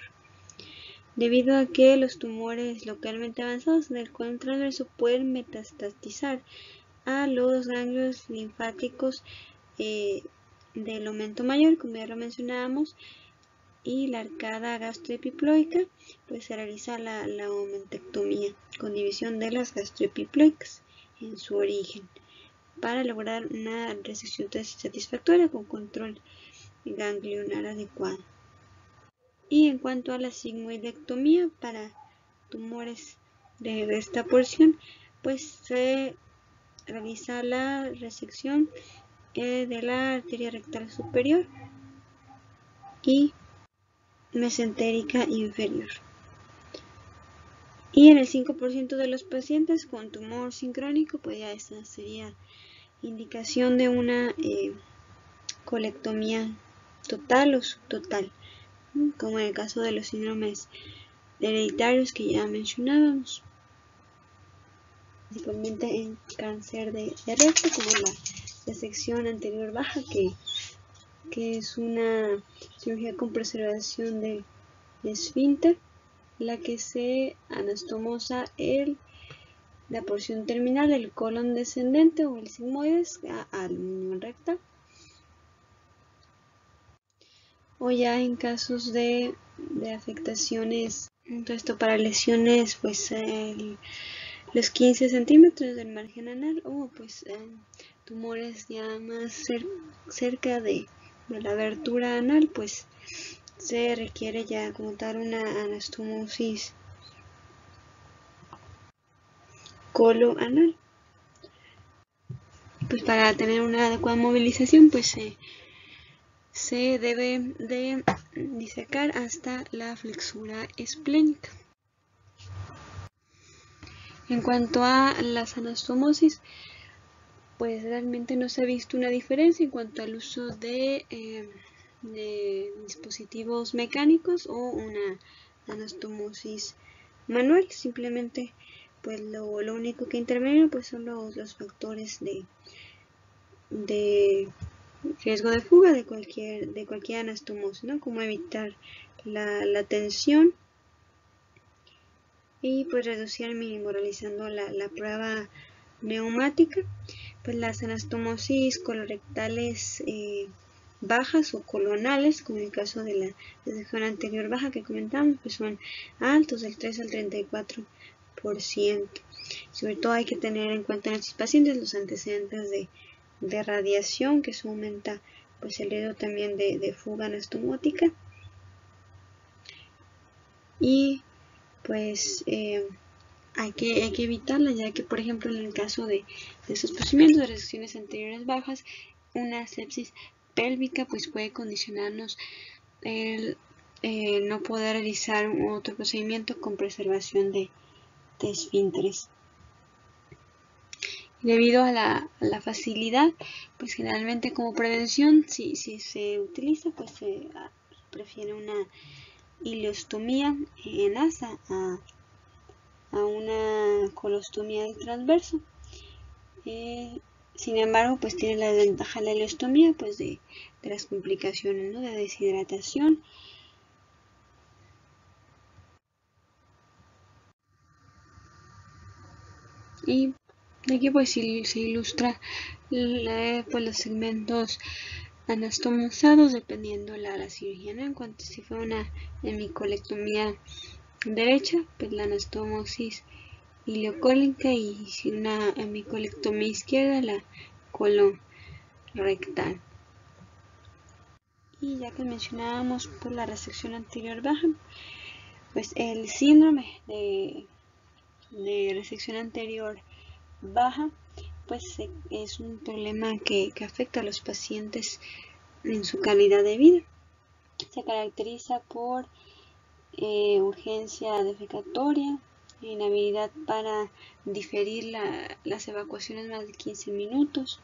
Debido a que los tumores localmente avanzados del colon transverso pueden metastatizar a los ganglios linfáticos del aumento mayor, como ya lo mencionábamos, y la arcada gastroepiploica, pues se realiza la aumentectomía con división de las gastroepiploicas en su origen, para lograr una resección satisfactoria con control ganglionar adecuado. Y en cuanto a la sigmoidectomía para tumores de esta porción, pues se realiza la resección de la arteria rectal superior y mesentérica inferior. Y en el 5% de los pacientes con tumor sincrónico, pues ya esta sería indicación de una colectomía total o subtotal, como en el caso de los síndromes hereditarios que ya mencionábamos, principalmente en cáncer de recto, como la resección anterior baja, que es una cirugía con preservación de esfínter, la que se anastomosa la porción terminal del colon descendente o el sigmoides a la unión recta. O ya en casos de afectaciones, esto para lesiones, pues los 15 centímetros del margen anal, o pues tumores ya más cerca de la abertura anal, pues se requiere ya como tal una anastomosis coloanal. Pues para tener una adecuada movilización, pues se debe de disecar hasta la flexura esplénica. En cuanto a las anastomosis, pues realmente no se ha visto una diferencia en cuanto al uso de dispositivos mecánicos o una anastomosis manual. Simplemente pues lo único que interviene pues son los factores de riesgo de fuga de cualquier anastomosis, ¿no? Como evitar la tensión y pues reducir al mínimo realizando la prueba neumática. Pues las anastomosis colorectales bajas o colonales, como en el caso de la resección anterior baja que comentamos, pues son altos, del 3 al 34%. Sobre todo hay que tener en cuenta en estos pacientes los antecedentes de radiación, que eso aumenta pues el riesgo también de fuga anastomótica. Y pues hay que evitarla, ya que por ejemplo en el caso de estos procedimientos de resecciones anteriores bajas, una sepsis pélvica pues puede condicionarnos el no poder realizar otro procedimiento con preservación de esfínteres. Debido a la facilidad, pues generalmente como prevención, si se utiliza, pues se prefiere una ileostomía en asa a una colostomía de transverso. Sin embargo, pues tiene la desventaja de la ileostomía, pues de las complicaciones, ¿no? De deshidratación. Y aquí pues se ilustra pues los segmentos anastomosados dependiendo la cirugía, ¿no? En cuanto si fue una hemicolectomía derecha, pues la anastomosis ileocólica, y si una hemicolectomía izquierda, la colorectal. Y ya que mencionábamos por la resección anterior baja, pues el síndrome de resección anterior baja pues es un problema que afecta a los pacientes en su calidad de vida. Se caracteriza por urgencia defecatoria, inhabilidad para diferir las evacuaciones más de 15 minutos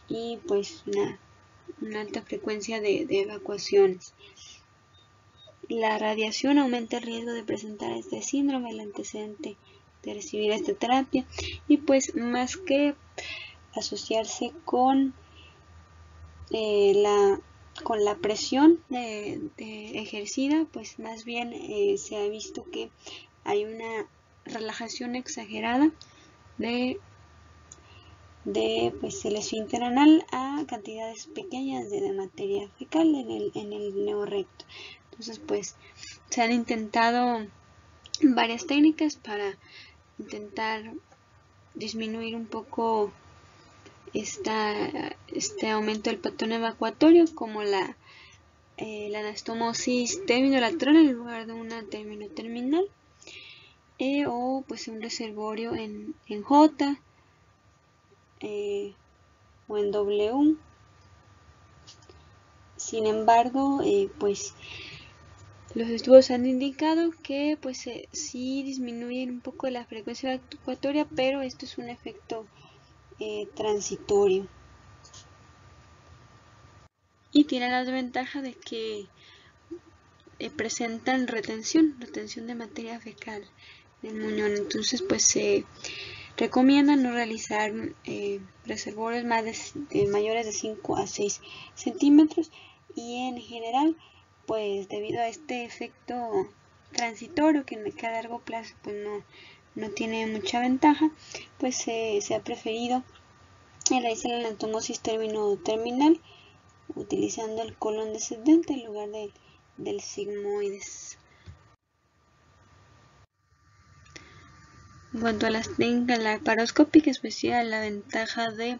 y pues una alta frecuencia de evacuaciones. La radiación aumenta el riesgo de presentar este síndrome, el antecedente de recibir esta terapia, y pues más que asociarse con la presión ejercida, pues más bien se ha visto que hay una relajación exagerada de pues el esfínter anal a cantidades pequeñas de materia fecal en el neorecto. Entonces pues se han intentado varias técnicas para intentar disminuir un poco este aumento del patrón evacuatorio, como la anastomosis terminolateral en lugar de una terminoterminal, o pues un reservorio en J o en W, Sin embargo, pues los estudios han indicado que pues sí disminuyen un poco la frecuencia evacuatoria, pero esto es un efecto transitorio. Y tiene la desventaja de que presentan retención de materia fecal del muñón. Entonces pues se recomienda no realizar reservorios mayores de 5 a 6 centímetros, y en general pues debido a este efecto transitorio que a largo plazo pues no tiene mucha ventaja, pues se ha preferido realizar la anastomosis terminal utilizando el colon descendente en lugar del sigmoides. En cuanto a las técnicas laparoscópicas, pues sí, la ventaja de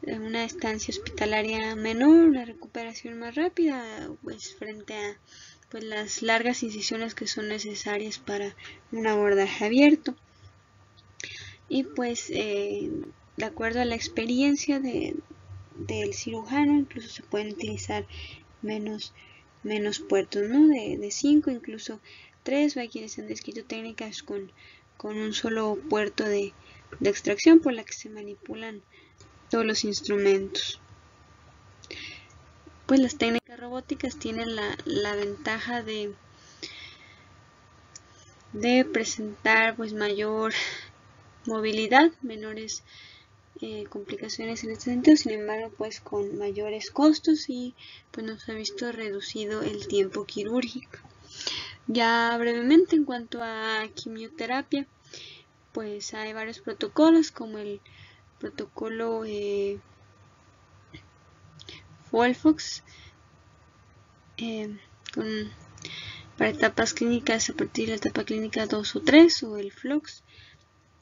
una estancia hospitalaria menor, una recuperación más rápida, pues frente a pues las largas incisiones que son necesarias para un abordaje abierto. Y pues de acuerdo a la experiencia del cirujano, incluso se pueden utilizar menos puertos, ¿no? De 5, incluso 3, hay quienes han descrito técnicas con un solo puerto de extracción por la que se manipulan todos los instrumentos. Pues las técnicas robóticas tienen la ventaja de presentar pues mayor movilidad, menores complicaciones en este sentido, sin embargo pues con mayores costos, y pues nos ha visto reducido el tiempo quirúrgico. Ya brevemente en cuanto a quimioterapia, pues hay varios protocolos como el protocolo FOLFOX para etapas clínicas a partir de la etapa clínica 2 o 3, o el FLOX,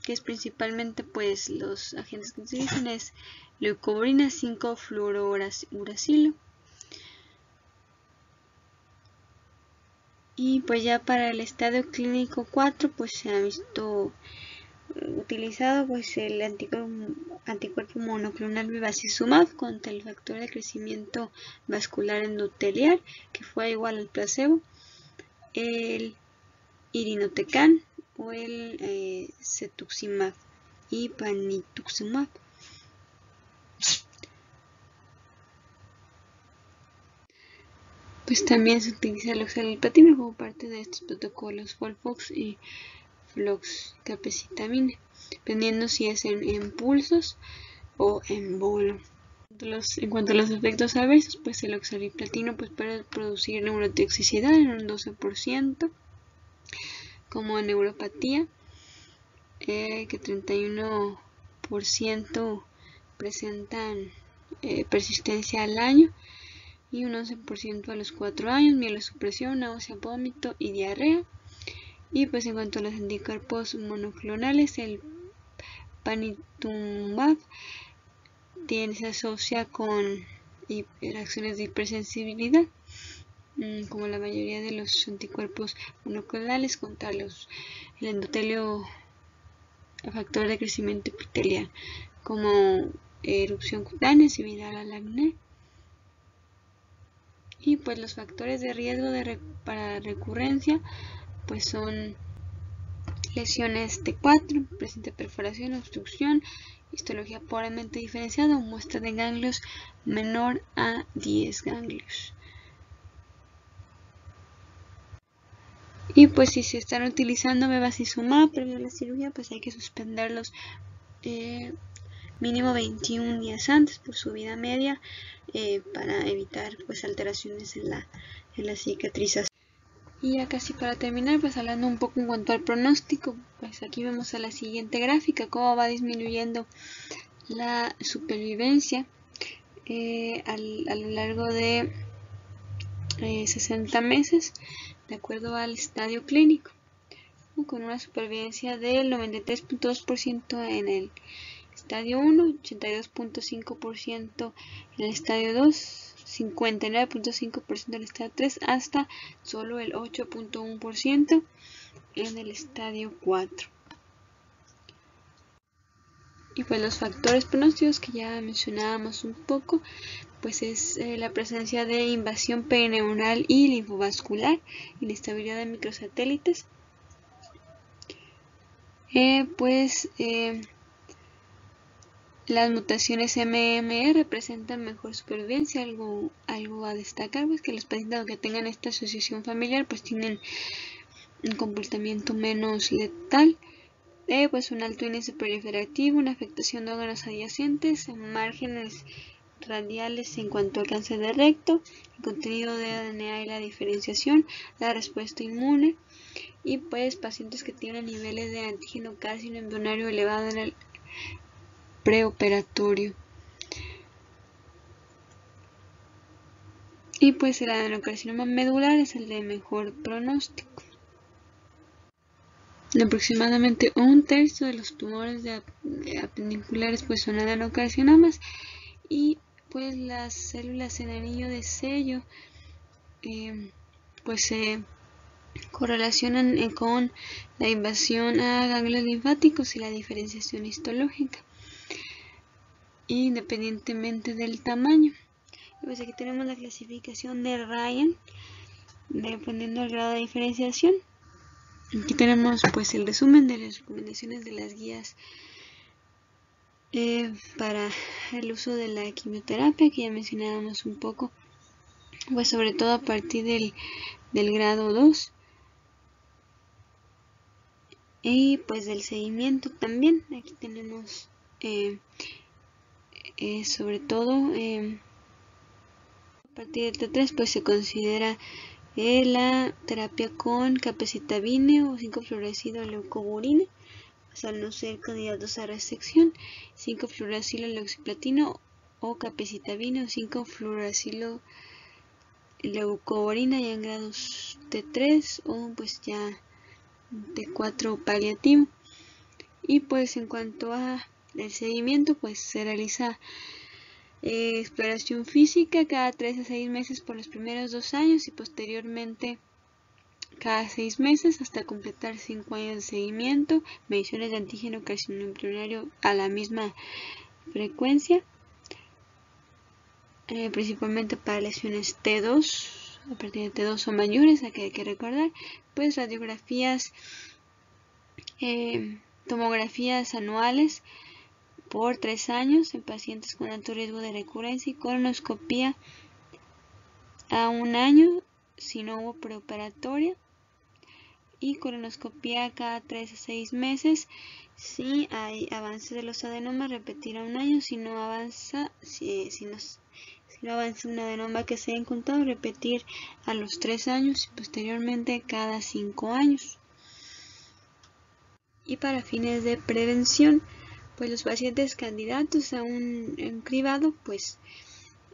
que es principalmente pues los agentes que se utilizan es leucovorina 5-fluorouracilo. Y pues ya para el estadio clínico 4 pues se ha visto utilizado pues el anticuerpo monoclonal bevacizumab contra el factor de crecimiento vascular endotelial, que fue igual al placebo, el irinotecan o el cetuximab y panitumumab. Pues también se utiliza el oxaliplatino como parte de estos protocolos FOLFOX y floxcapecitabine, dependiendo si es en pulsos o en bolo. En cuanto a los efectos adversos, pues el oxaliplatino pues puede producir neurotoxicidad en un 12%, como neuropatía, que 31% presentan persistencia al año y un 11% a los 4 años, mielosupresión, náusea, vómito y diarrea. Y pues en cuanto a los anticuerpos monoclonales, el panitumumab se asocia con reacciones de hipersensibilidad, como la mayoría de los anticuerpos monoclonales contra el endotelio, el factor de crecimiento epitelial, como erupción cutánea similar al acné. Y pues los factores de riesgo para recurrencia pues son lesiones T4, presente perforación, obstrucción, histología pobremente diferenciada o muestra de ganglios menor a 10 ganglios. Y pues si se están utilizando bevacizumab previo a la cirugía, pues hay que suspenderlos mínimo 21 días antes por su vida media, para evitar pues alteraciones en la cicatrización. Y ya casi para terminar, pues hablando un poco en cuanto al pronóstico, pues aquí vemos a la siguiente gráfica cómo va disminuyendo la supervivencia a lo largo de 60 meses, de acuerdo al estadio clínico, con una supervivencia del 93.2% en el estadio 1, 82.5% en el estadio 2, 59.5% en el estadio 3, hasta solo el 8.1% en el estadio 4. Y pues los factores pronósticos que ya mencionábamos un poco, pues es la presencia de invasión perineuronal y linfovascular, inestabilidad de microsatélites. Las mutaciones MME representan mejor supervivencia. Algo a destacar, pues que los pacientes que tengan esta asociación familiar pues tienen un comportamiento menos letal. Pues un alto índice proliferativo, una afectación de órganos adyacentes, márgenes radiales en cuanto al cáncer de recto, el contenido de ADN y la diferenciación, la respuesta inmune, y pues pacientes que tienen niveles de antígeno carcino embrionario elevado en el preoperatorio. Y pues el adenocarcinoma medular es el de mejor pronóstico. Aproximadamente un tercio de los tumores apendiculares pues son adenocarcinomas, y pues las células en anillo de sello pues se correlacionan con la invasión a ganglios linfáticos y la diferenciación histológica, independientemente del tamaño. Pues aquí tenemos la clasificación de Ryan dependiendo del grado de diferenciación. Aquí tenemos pues el resumen de las recomendaciones de las guías para el uso de la quimioterapia, que ya mencionábamos un poco, pues sobre todo a partir del grado 2, y pues del seguimiento también. Aquí tenemos sobre todo a partir del T3 pues se considera la terapia con capecitabine o 5-fluoresciloleucovorina, pues al no ser candidatos a resección, 5-fluoresciloleucoplatino o capecitabine o 5-fluoresciloleucovorina ya en grados T3 o pues ya T4 paliativo. Y pues en cuanto a el seguimiento, pues se realiza exploración física cada 3 a 6 meses por los primeros 2 años y posteriormente cada 6 meses hasta completar 5 años de seguimiento, mediciones de antígeno carcinoma embrionario a la misma frecuencia, principalmente para lesiones T2, a partir de T2 o mayores, aquí hay que recordar, pues radiografías, tomografías anuales por 3 años en pacientes con alto riesgo de recurrencia, y colonoscopía a 1 año si no hubo preoperatoria, y colonoscopía cada 3 a 6 meses si hay avance de los adenomas, repetir a 1 año, si no avanza un adenoma que se haya encontrado, repetir a los 3 años y posteriormente cada 5 años. Y para fines de prevención, pues los pacientes candidatos a un cribado pues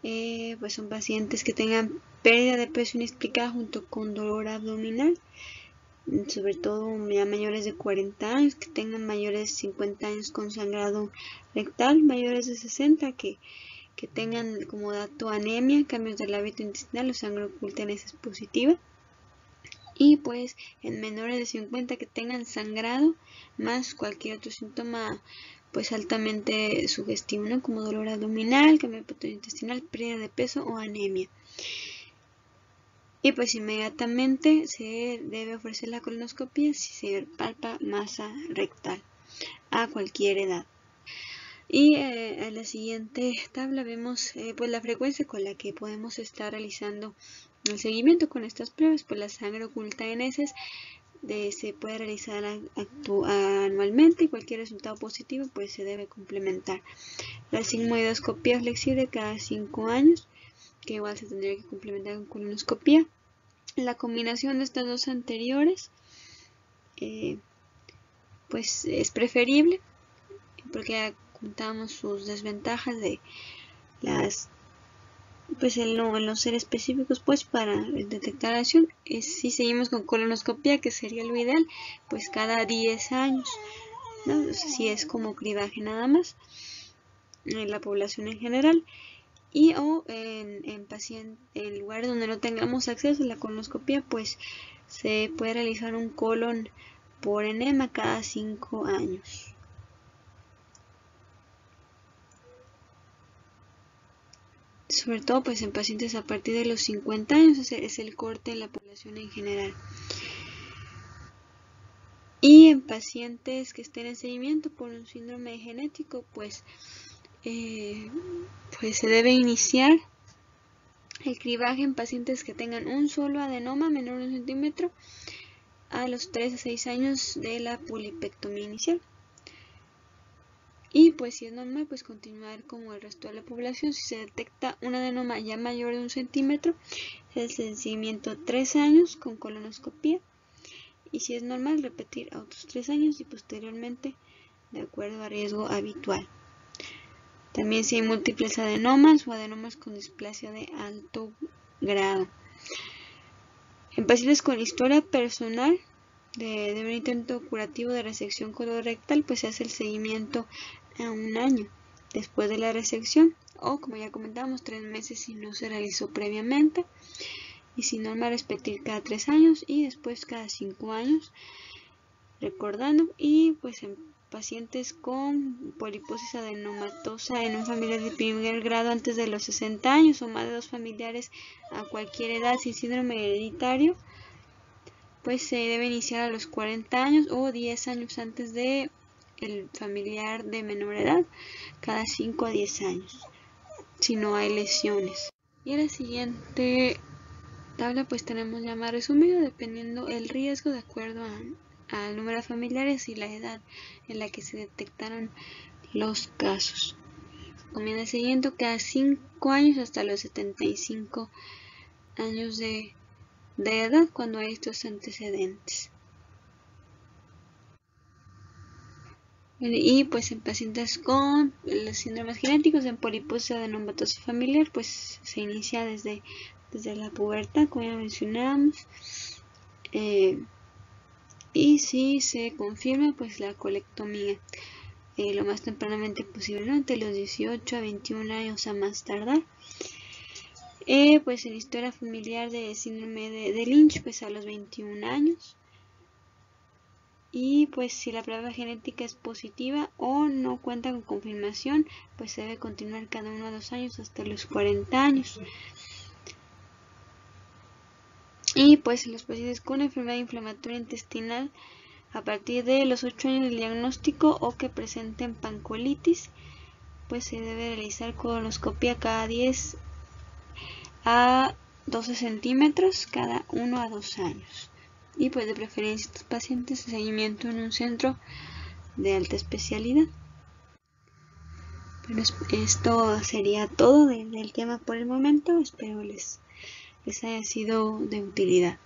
son pacientes que tengan pérdida de peso inexplicada junto con dolor abdominal, sobre todo ya mayores de 40 años, que tengan mayores de 50 años con sangrado rectal, mayores de 60 que tengan como dato anemia, cambios del hábito intestinal o sangre oculta en heces positiva, y pues en menores de 50 que tengan sangrado más cualquier otro síntoma pues altamente sugestivo, ¿no? Como dolor abdominal, cambio de patrón intestinal, pérdida de peso o anemia. Y pues inmediatamente se debe ofrecer la colonoscopia si se palpa masa rectal a cualquier edad. Y en la siguiente tabla vemos pues la frecuencia con la que podemos estar realizando el seguimiento con estas pruebas. Pues la sangre oculta en heces se puede realizar anualmente, y cualquier resultado positivo pues se debe complementar. La sigmoidoscopía flexible cada 5 años, que igual se tendría que complementar con colonoscopía. La combinación de estas dos anteriores pues es preferible, porque contamos sus desventajas de el no ser específicos pues para detectar la lesión. Si seguimos con colonoscopia, que sería lo ideal, pues cada 10 años, ¿no? Si es como cribaje nada más en la población en general, y o en lugares donde no tengamos acceso a la colonoscopia, pues se puede realizar un colon por enema cada 5 años. sobre todo pues en pacientes a partir de los 50 años, es el corte en la población en general. Y en pacientes que estén en seguimiento por un síndrome genético, pues se debe iniciar el cribaje en pacientes que tengan un solo adenoma menor de 1 centímetro a los 3 a 6 años de la polipectomía inicial. Y pues si es normal, pues continuar como el resto de la población. Si se detecta un adenoma ya mayor de 1 centímetro, es el seguimiento 3 años con colonoscopía. Y si es normal, repetir a otros 3 años y posteriormente de acuerdo a riesgo habitual. También si hay múltiples adenomas o adenomas con displasia de alto grado. En pacientes con historia personal de un intento curativo de resección colorectal, pues se hace el seguimiento a 1 año después de la resección, o como ya comentábamos, 3 meses si no se realizó previamente. Y si normal, repetir cada 3 años y después cada 5 años, recordando. Y pues en pacientes con poliposis adenomatosa en un familiar de primer grado antes de los 60 años o más de 2 familiares a cualquier edad sin síndrome hereditario, pues se debe iniciar a los 40 años o 10 años antes de el familiar de menor edad, cada 5 a 10 años, si no hay lesiones. Y en la siguiente tabla pues tenemos ya más resumido dependiendo el riesgo de acuerdo al número de familiares y la edad en la que se detectaron los casos. Comienza el seguimiento cada 5 años hasta los 75 años de edad cuando hay estos antecedentes. Y pues en pacientes con los síndromes genéticos en poliposis adenomatosa familiar, pues se inicia desde la pubertad, como ya mencionamos. Y si se confirma, pues la colectomía lo más tempranamente posible, ¿no? Entre los 18 a 21 años a más tardar. Pues en historia familiar de síndrome de Lynch, pues a los 21 años. Y pues si la prueba genética es positiva o no cuenta con confirmación, pues se debe continuar cada 1 a 2 años hasta los 40 años. Y pues en los pacientes con enfermedad inflamatoria intestinal a partir de los 8 años del diagnóstico o que presenten pancolitis, pues se debe realizar colonoscopia cada 10 a 12 centímetros cada 1 a 2 años. Y pues de preferencia estos pacientes de seguimiento en un centro de alta especialidad. Bueno, esto sería todo del tema por el momento. Espero les haya sido de utilidad.